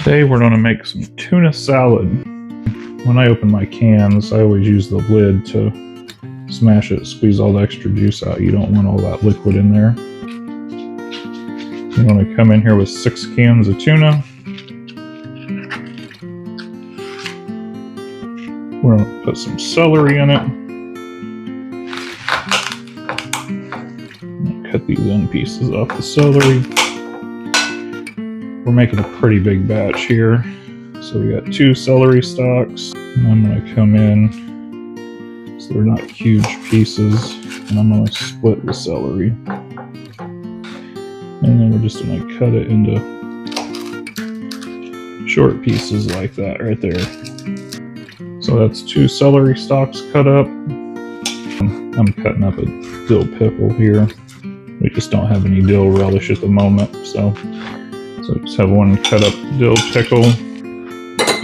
Today we're going to make some tuna salad. When I open my cans, I always use the lid to smash it, squeeze all the extra juice out. You don't want all that liquid in there. I'm going to come in here with 6 cans of tuna. We're going to put some celery in it. Cut these end pieces off the celery. We're making a pretty big batch here. So we got 2 celery stalks. And I'm going to come in, so they're not huge pieces, and I'm going to split the celery. And then we're just going to cut it into short pieces like that right there. So that's 2 celery stalks cut up. I'm cutting up a dill pickle here. We just don't have any dill relish at the moment, so just have 1 cut up dill pickle.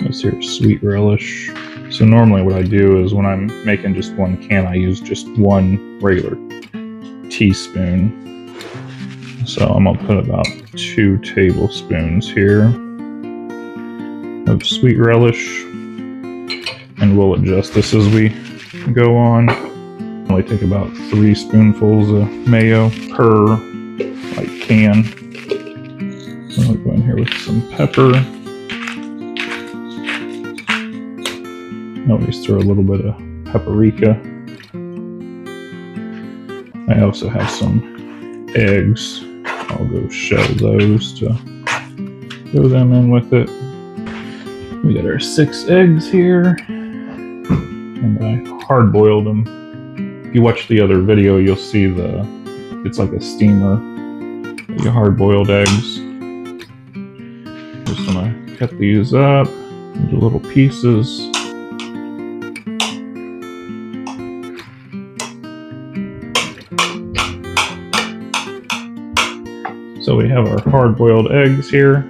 This here's sweet relish. So normally what I do is when I'm making just 1 can, I use just 1 regular teaspoon. So I'm gonna put about 2 tablespoons here of sweet relish, and we'll adjust this as we go on. I only take about 3 spoonfuls of mayo per can. I'll go in here with some pepper. I always throw a little bit of paprika. I also have some eggs. I'll go shell those to throw them in with it. We got our 6 eggs here, and I hard boiled them. If you watch the other video, you'll see it's like a steamer. You hard boiled eggs. Just gonna cut these up into little pieces. So we have our hard-boiled eggs here.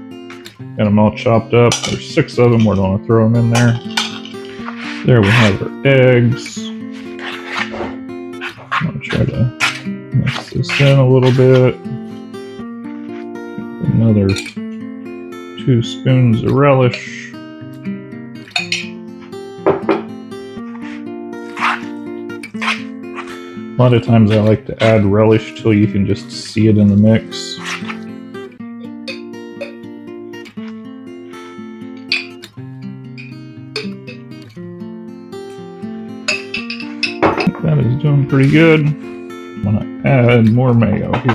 Got them all chopped up. There's 6 of them. We're going to throw them in there. There we have our eggs. I'm going to try to mix this in a little bit. Another 2 spoons of relish. A lot of times I like to add relish till you can just see it in the mix. That is doing pretty good. I'm gonna add more mayo here.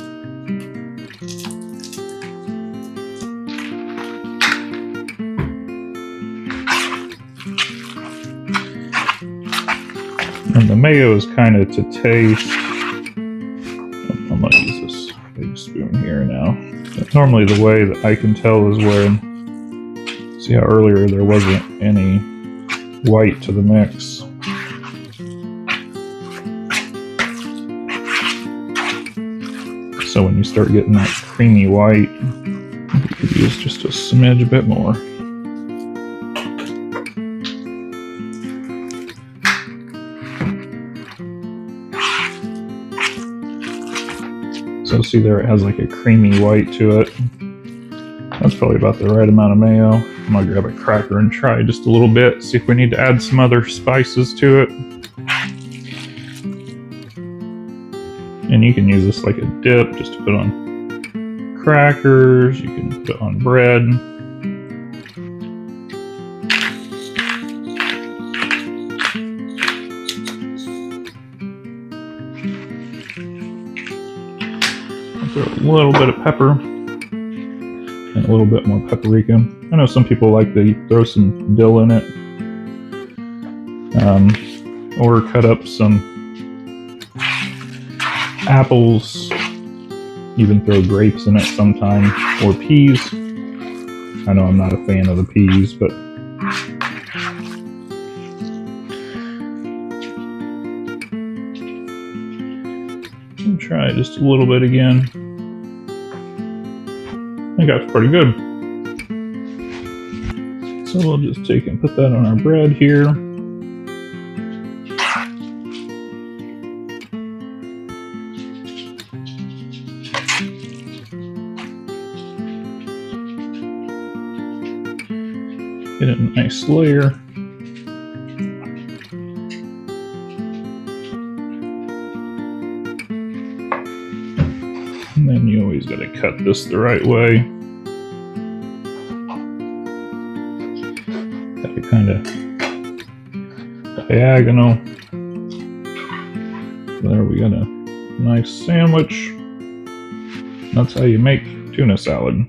And the mayo is kind of to taste. I'm gonna use this big spoon here now. But normally the way that I can tell is where, see how earlier there wasn't any white to the mix. So when you start getting that creamy white, you could use just a smidge bit more. So see there, it has like a creamy white to it. That's probably about the right amount of mayo. I'm gonna grab a cracker and try just a little bit, see if we need to add some other spices to it. And you can use this like a dip, just to put on crackers. You can put it on bread. I'll throw a little bit of pepper and a little bit more paprika. I know some people like to throw some dill in it, or cut up some apples, even throw grapes in it sometime, or peas. I know I'm not a fan of the peas, but I'll try just a little bit again. I think that's pretty good. So we'll just take and put that on our bread here. Get a nice layer. And then you always got to cut this the right way. Got to kind of diagonal. There we got a nice sandwich. That's how you make tuna salad.